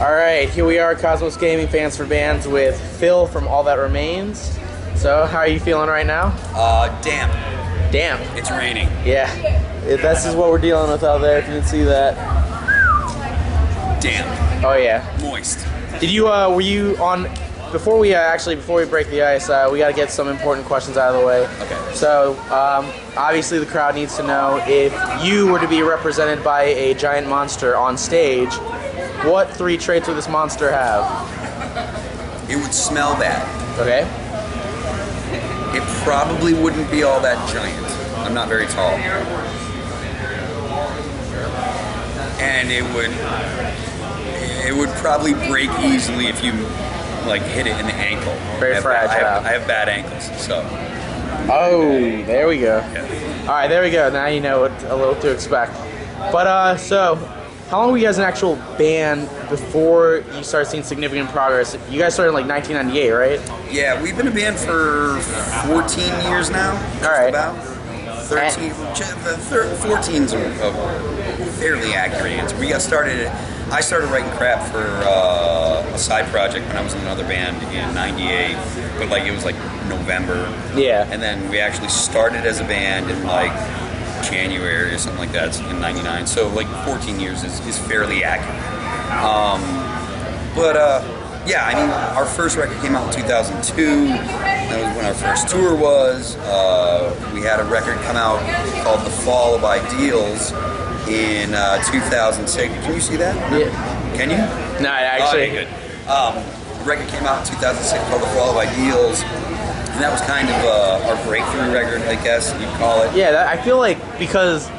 Alright, here we are, Cosmos Gaming Fans for Bands with Phil from All That Remains. So, how are you feeling right now? Damp. Damp. It's raining. Yeah. This is what we're dealing with out there, if you can see that. Damp. Oh yeah. Moist. Did you, were you on, before we break the ice, we gotta get some important questions out of the way. Okay. So, obviously the crowd needs to know, if you were to be represented by a giant monster on stage, what 3 traits would this monster have? It would smell bad. Okay. It probably wouldn't be all that giant. I'm not very tall. And it would probably break easily if you like hit it in the ankle. Very fragile. I have bad ankles, so. Oh, there we go. Yeah. All right, there we go. Now you know what a little to expect. But so, how long were you guys an actual band before you started seeing significant progress? You guys started in like 1998, right? Yeah, we've been a band for 14 years now. All right. About 13. 14's a fairly accurate answer. We got started. I started writing crap for a side project when I was in another band in '98, but like it was like November. Yeah. And then we actually started as a band in like January or something like that in '99. So like 14 years is fairly accurate. Yeah, I mean, our first record came out in 2002. That was when our first tour was. We had a record come out called The Fall of Ideals in 2006. Can you see that? Yeah. Can you? No, actually. Okay, good. The record came out in 2006 called The Fall of Ideals. And that was kind of our breakthrough record, I guess you'd call it. Yeah, I feel like, because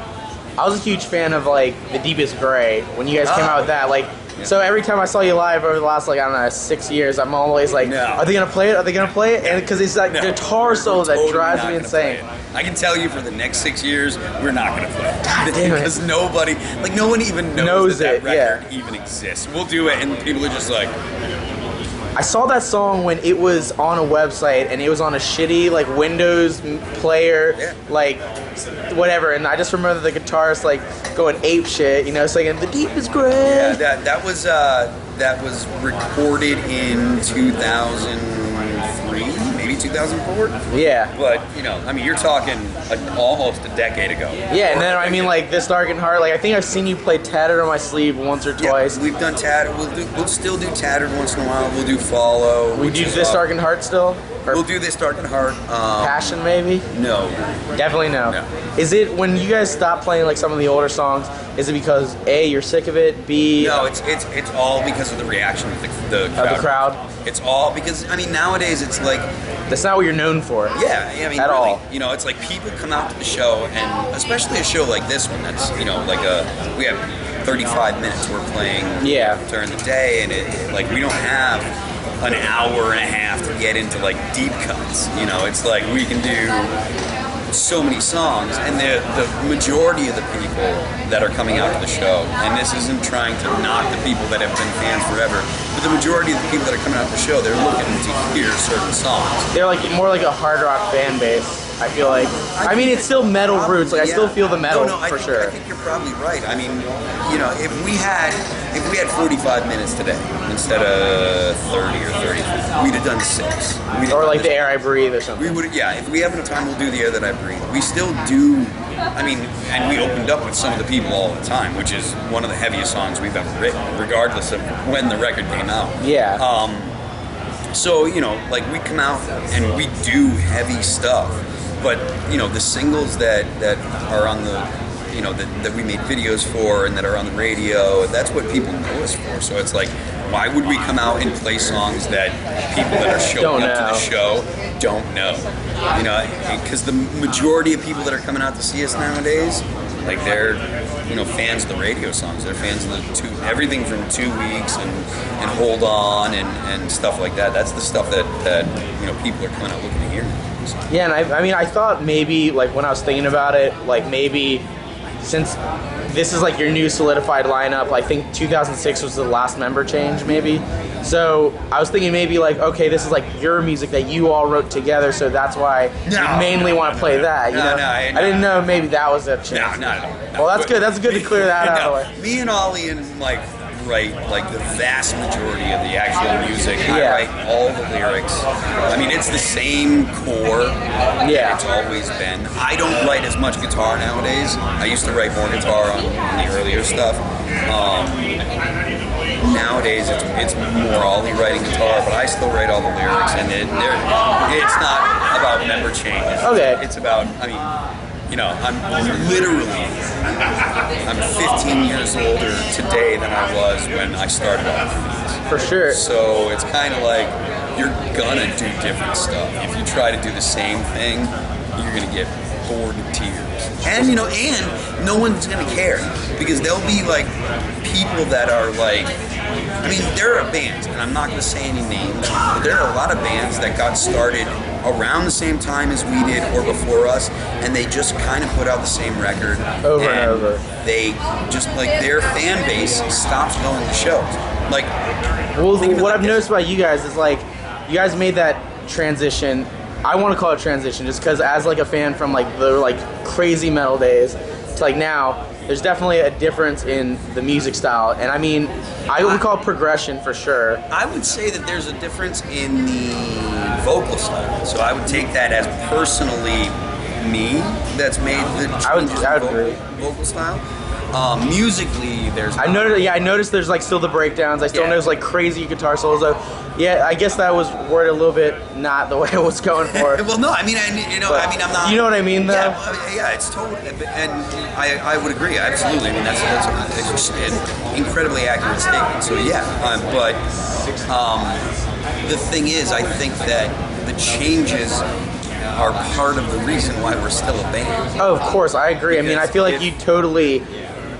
I was a huge fan of like The Deepest Gray when you guys came out with that. Like, yeah. So every time I saw you live over the last, like, I don't know, 6 years, I'm always like, No. Are they gonna play it? Are they gonna play it? And because it's like guitar solo that Totally drives not me gonna play insane. it. I can tell you for the next 6 years, we're not going to play it. God damn it. Because nobody, like no one even knows that record even exists. We'll do it and people are just like... I saw that song when it was on a website and it was on a shitty like Windows player, like whatever, and I just remember the guitarist like going ape shit, you know, singing "The Deepest Gray." Yeah, that was recorded in 2003, maybe 2004. Yeah. But you know, I mean, you're talking almost a decade ago. Yeah, and then I mean, like This Dark and Heart. Like I think I've seen you play Tattered on My Sleeve once or twice. We've done Tattered. We'll still do Tattered once in a while. We'll do Follow. We do This Dark and Heart still. Or We'll do This Dark and Heart. Passion maybe. No. Definitely no. No. Is it when you guys stop playing like some of the older songs? Is it because A, you're sick of it? B, No, it's all because of the reaction of the crowd. of the crowd? It's all because, I mean, nowadays it's like, That's not what you're known for. yeah, I mean, At really, all. you know, it's like people come out to the show, and especially a show like this one that's, you know, like we have 35 minutes we're playing during the day, and like we don't have an hour and a half to get into like deep cuts, you know, it's like we can do so many songs, and the majority of the people that are coming out to the show, and this isn't trying to knock the people that have been fans forever, but the majority of the people that are coming out to the show, they're looking to hear certain songs. They're like more like a hard rock fan base. I feel like. I mean, it's still metal roots. Like I still feel the metal for sure. I think you're probably right. I mean, you know, if we had 45 minutes today instead of 30 or 30, we'd have done 6. Or like The Air I Breathe or something. We would, yeah. If we have enough time, we'll do The Air That I Breathe. We still do. I mean, and we opened up with Some of the People all the time, which is one of the heaviest songs we've ever written, regardless of when the record came out. Yeah. So, you know, like we come out and we do heavy stuff, but, you know, the singles that are on the, you know, that we made videos for and that are on the radio, that's what people know us for. So it's like, why would we come out and play songs that people that are showing up to the show don't know? You know, because the majority of people that are coming out to see us nowadays, like they're, you know, fans of the radio songs. They're fans of everything from 2 Weeks and Hold On and stuff like that. That's the stuff that you know, people are coming out looking to hear. So. Yeah, and I mean, I thought maybe, like, when I was thinking about it, like, maybe since this is, like, your new solidified lineup, I think 2006 was the last member change, maybe. So I was thinking maybe, like, okay, this is, like, your music that you all wrote together, so that's why you mainly want to play that, you know? I didn't know maybe that was a change. No, not at all. Well, that's good. That's good to clear that out of the way. Me and Ollie and Mike write like the vast majority of the actual music. I Yeah. write all the lyrics. I mean, it's the same core that Yeah. it's always been. I don't write as much guitar nowadays. I used to write more guitar on the earlier stuff. Nowadays, it's more Ollie writing guitar, but I still write all the lyrics, and it's not about member changes. Okay. It's about, I mean, you know, I'm 15 years older today than I was when I started off. For sure. So it's kind of like you're gonna do different stuff. If you try to do the same thing, you're gonna get bored to tears. And you know, and no one's gonna care because there'll be like people that are like, I mean, there are bands, and I'm not gonna say any names, but there are a lot of bands that got started around the same time as we did or before us, and they just kind of put out the same record Over and over. They just like their fan base stops going to shows. Like, Well, think of it what like I've this. noticed about you guys is like, you guys made that transition. I want to call it transition, just because as like a fan from like the like crazy metal days to like now, there's definitely a difference in the music style, and I mean, I would call it progression for sure. I would say that there's a difference in the vocal style. So I would take that as personally me that's made the changes I would in agree. vocal style. Musically, there's I noticed. Yeah, I noticed. There's like still the breakdowns. I still Yeah. notice like crazy guitar solos. Though, yeah, I guess that was worded a little bit not the way I was going for. Well, no, I mean, But I'm not. you know what I mean, though? Yeah, well, yeah, it's totally, and I would agree, absolutely. I mean, that's an incredibly accurate statement. So yeah, but the thing is, I think that the changes are part of the reason why we're still a band. Oh, of course, I agree. I mean, I feel like Because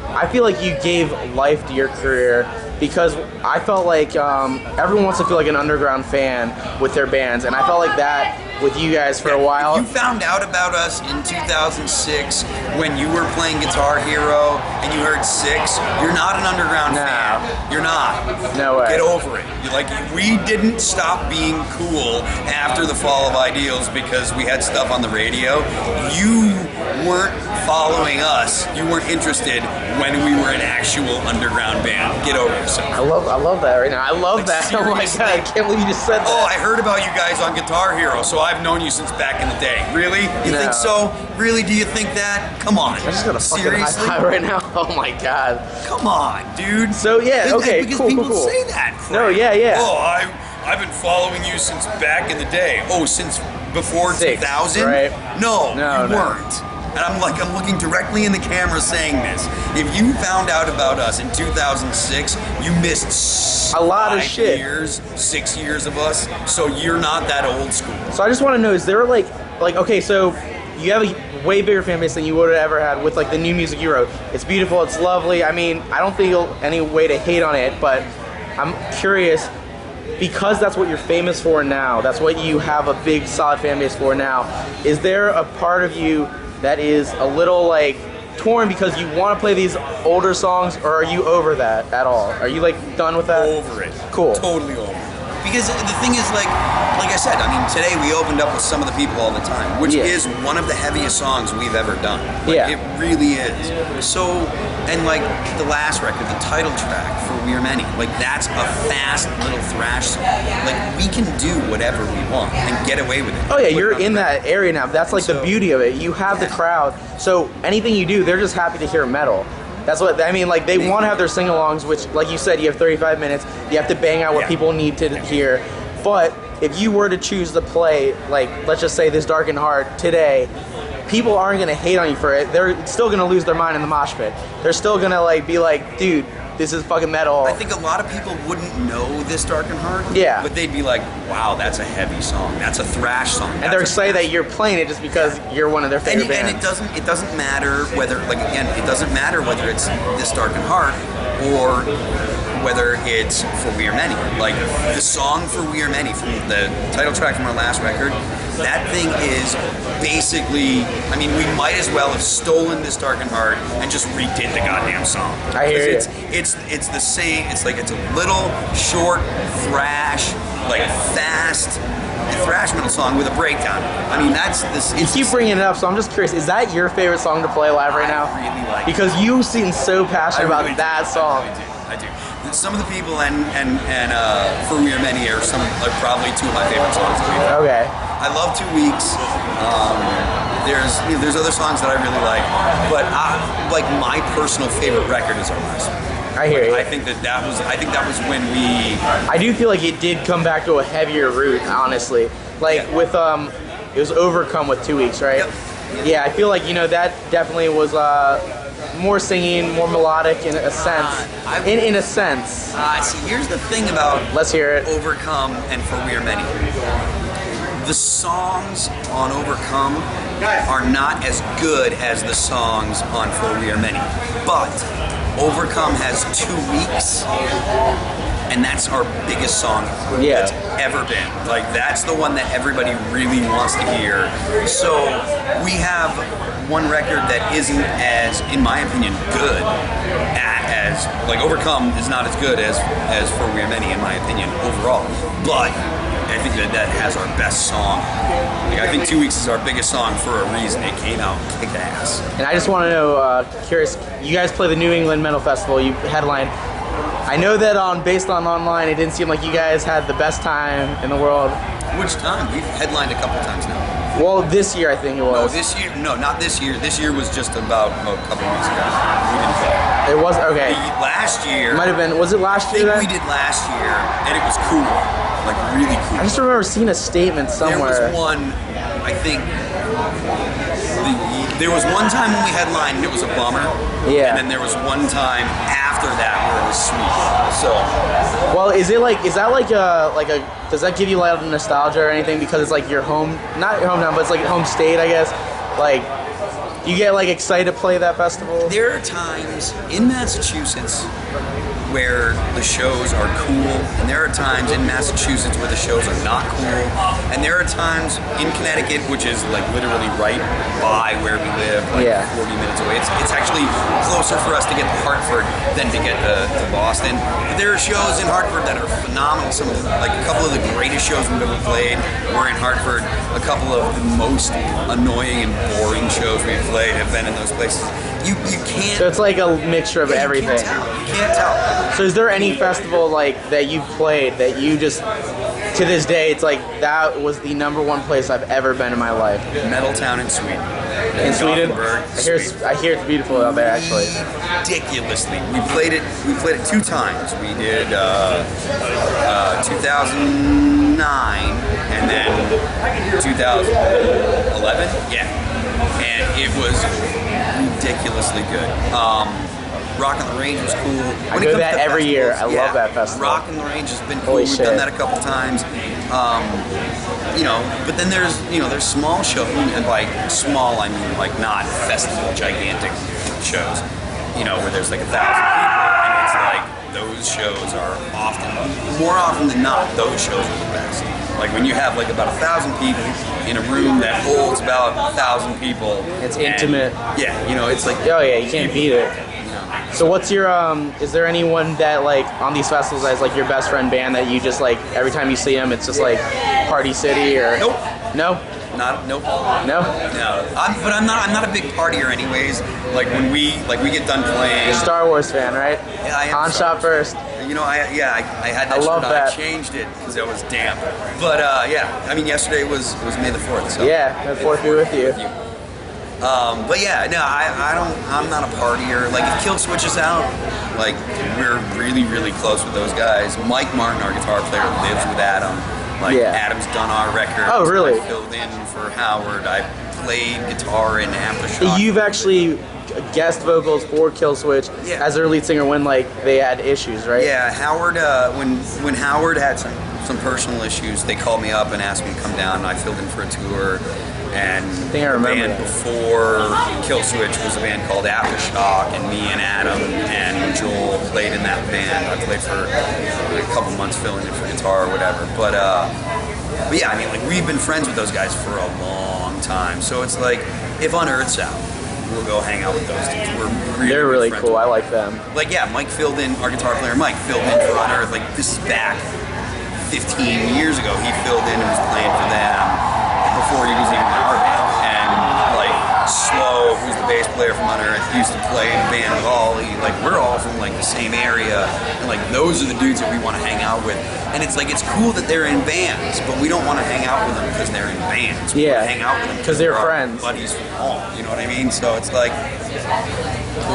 I feel like you gave life to your career because I felt like everyone wants to feel like an underground fan with their bands, and I felt like that with you guys for a while. You found out about us in 2006 when you were playing Guitar Hero and you heard Six. You're not an underground fan. You're not. No way. Get over it. You're like, we didn't stop being cool after the fall of Ideals because we had stuff on the radio. You weren't following us. You weren't interested when we were an actual underground band. Get over yourself. I love that right now. I love Like, that. Oh my seriously. god, I can't believe you just said that. Oh, I heard about you guys on Guitar Hero, so I've known you since back in the day. Really? You No. think so? Really? Do you think that? Come on. I just got a fucking high Seriously? five right now. Oh my god. Come on, dude. So, yeah, okay, Because cool, people cool, cool. say that. No, yeah. Oh, I've been following you since back in the day. Oh, since before Six, 2000? right? No, No, you no. weren't. And I'm looking directly in the camera saying this. If you found out about us in 2006, you missed A lot of 5 shit. years, 6 years of us. So you're not that old school. So I just want to know, is there like okay, so you have a way bigger fan base than you would have ever had with like the new music you wrote. It's beautiful, it's lovely. I mean, I don't think you'll any way to hate on it, but I'm curious because that's what you're famous for now. That's what you have a big solid fan base for now. Is there a part of you that is a little like torn because you want to play these older songs, or are you over that at all? Are you like done with that? Over it. Cool. Totally over it. Because the thing is, like I said, I mean, today we opened up with Some of the People All the Time, which Yeah. is one of the heaviest songs we've ever done. Like, Yeah. It really is. So, and like the last record, the title track for We Are Many, like that's a fast little thrash song. Like we can do whatever we want and get away with it. Oh yeah, Put it you're on the in record. that area now. That's like the So- beauty of it. You have the Yeah. crowd. So anything you do, they're just happy to hear metal. That's what I mean. Like they want to have their sing-alongs, which, like you said, you have 35 minutes. You have to bang out what Yeah. people need to hear. But if you were to choose to play, like let's just say This Darkened Heart today, people aren't gonna hate on you for it. They're still gonna lose their mind in the mosh pit. They're still gonna like be like, dude, this is fucking metal. I think a lot of people wouldn't know This Darkened Heart. Yeah. But they'd be like, wow, that's a heavy song. That's a thrash song. and they're excited that you're playing it just because you're one of their favorite and bands. it doesn't matter whether, like again, it doesn't matter whether it's This Darkened Heart or whether it's for We Are Many. Like the song for We Are Many from the title track from our last record, that thing is basically, I mean, we might as well have stolen This Darkened Heart and just redid the goddamn song. I hear you. It's the same. It's like it's a little short thrash, like fast thrash metal song with a breakdown. I mean, that's this. You keep bringing it up, so I'm just curious. Is that your favorite song to play live right now? I really like it. Because you seem so passionate I about really do. that song. I do. Some of the people and For We Are Many are probably two of my favorite songs that we've had. Okay. I love 2 Weeks. There's other songs that I really like, but my personal favorite record is our last one. I hear you. I think that was when we. I do feel like it did come back to a heavier root, honestly. Like with it was Overcome with 2 Weeks, right? Yep. Yeah, I feel like that definitely was more singing, more melodic in a sense. In a sense. See, here's the thing about Let's hear it. Overcome and For We Are Many. The songs on Overcome are not as good as the songs on For We Are Many, but Overcome has 2 weeks, and that's our biggest song that's ever been. Like, that's the one that everybody really wants to hear. So we have one record that isn't as, in my opinion, good as Overcome is not as good as For We Are Many, in my opinion, overall. But I think that has our best song. I think 2 Weeks is our biggest song for a reason. It came out and kicked ass. And I just want to know, curious, you guys play the New England Metal Festival, you headline. I know that based on online, it didn't seem like you guys had the best time in the world. Which time? We've headlined a couple times now. Well, this year I think it was. No, not this year. This year was just about a couple weeks ago. We didn't play. It was, okay. Last year. Might have been, was it last year then? I think we did last year, and it was cool. Like, really cool. I just remember seeing a statement somewhere. There was one, I think, there was one time when we headlined and it was a bummer. Yeah. And then there was one time after that where it was sweet. So. Well, is that like a, does that give you a lot of nostalgia or anything? Because it's like your home, not your hometown, but it's like home state, I guess. Like, you get like excited to play that festival? There are times in Massachusetts where the shows are cool, and there are times in Massachusetts where the shows are not cool, and there are times in Connecticut, which is like literally right by where we live, like 40 minutes away. It's actually closer for us to get to Hartford than to get to Boston. But there are shows in Hartford that are phenomenal. Some of like a couple of the greatest shows we've ever played were in Hartford. A couple of the most annoying and boring shows we've played have been in those places. You can't. So it's like a mixture of everything. You can't tell. So is there any festival like that you've played that you just, to this day, it's like that was the #1 place I've ever been in my life? Metaltown in Sweden. In Sweden? I hear it's beautiful out there actually. Ridiculously. We played it 2 times. We did 2009 and then 2011. Yeah. And it was ridiculously good. Rock on the Range was cool. I go that every year. I love that festival. Rock on the Range has been cool. We've done that a couple times. But then there's small shows, and by small I mean like not festival gigantic shows. Where there's like 1,000 people, and it's like those shows are more often than not, those shows are the best. Like when you have like about 1,000 people in a room that holds about 1,000 people. It's intimate. Yeah, it's like. Oh yeah, you can't beat it. So what's your, is there anyone that like on these festivals that is like your best friend band that you just like, every time you see them it's just like Party City or? Nope. No? Nope. No? No. But I'm not a big partier anyways. Like when we get done playing. You're a Star Wars fan, right? Yeah, I am. Han shot first. I had that. I love that. I changed it because it was damp. But yesterday was May the 4th. So. Yeah, May the 4th be with you. But yeah, no, I'm not a partier. Like if Kill Switch is out, like we're really, really close with those guys. Mike Martin, our guitar player, lives with Adam. Like Adam's done our record. Oh, really? I filled in for Howard. I played guitar in Aftershock. You've actually guest vocals for Kill Switch as their lead singer when like they had issues, right? Yeah, Howard. When Howard had some personal issues, they called me up and asked me to come down, and I filled in for a tour. And I think I remember the band before Kill Switch was a band called Aftershock, and me and Adam and Joel played in that band. I played for a couple months filling in for guitar or whatever. But yeah, I mean, like we've been friends with those guys for a long time. So it's like if Unearth's out, we'll go hang out with those dudes. They're really cool. I like them. Like Mike filled in, our guitar player Mike filled in for Unearth. Like this is back 15 years ago. He filled in and was playing for them before he was even in our band. And like Slow, who's the bass player from Unearth, used to play in a band with Ollie. Like, we're all from like the same area, and like those are the dudes that we want to hang out with. And it's like, it's cool that they're in bands, but we don't want to hang out with them because they're in bands. We want to hang out with them because they're friends, buddies from home. You know what I mean? So it's like.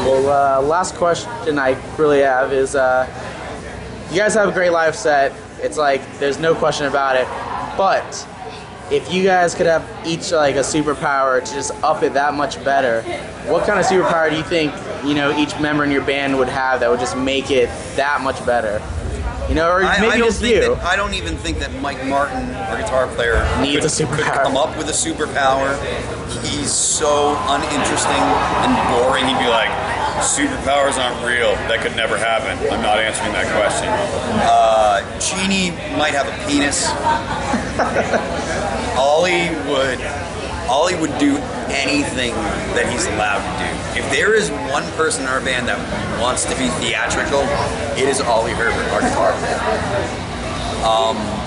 Well, last question I really have is, you guys have a great live set. It's like there's no question about it, but if you guys could have each like a superpower to just up it that much better, what kind of superpower do you think, you know, each member in your band would have that would just make it that much better? You know, or maybe just you. I don't even think that Mike Martin, our guitar player, needs a superpower. Could come up with a superpower. He's so uninteresting and boring. He'd be like, superpowers aren't real. That could never happen. I'm not answering that question. Genie might have a penis. Ollie would do anything that he's allowed to do. If there is one person in our band that wants to be theatrical, it is Ollie Herbert, our guitar player.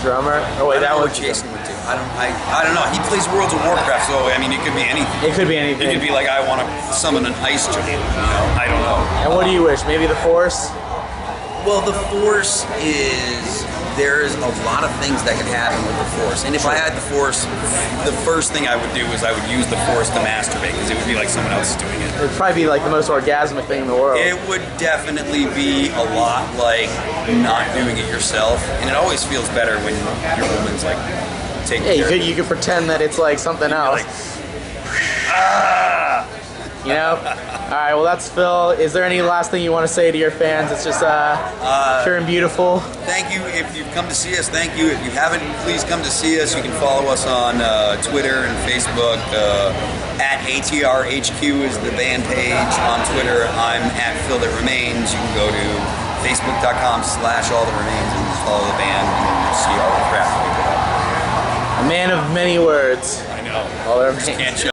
Drummer? Oh wait, that was Jason would do. I don't know. He plays Worlds of Warcraft, so I mean, it could be anything. It could be anything. It could be like, I want to summon an ice giant. You know, I don't know. And what do you wish? Maybe the Force? Well, the Force is. There's a lot of things that can happen with the Force. And if I had the Force, the first thing I would do is I would use the Force to masturbate, because it would be like someone else is doing it. It'd probably be like the most orgasmic thing in the world. It would definitely be a lot like not doing it yourself. And it always feels better when your woman's like taking care of it. You could pretend that it's like something else. Like, ah! You know? Alright, well that's Phil. Is there any last thing you want to say to your fans? It's just pure and beautiful. Thank you. If you've come to see us, thank you. If you haven't, please come to see us. You can follow us on Twitter and Facebook. At ATRHQ is the band page. On Twitter, I'm at Phil That Remains. You can go to facebook.com/allthatRemains and follow the band and see all the crap we put up. A man of many words. I know. All that remains. Can't show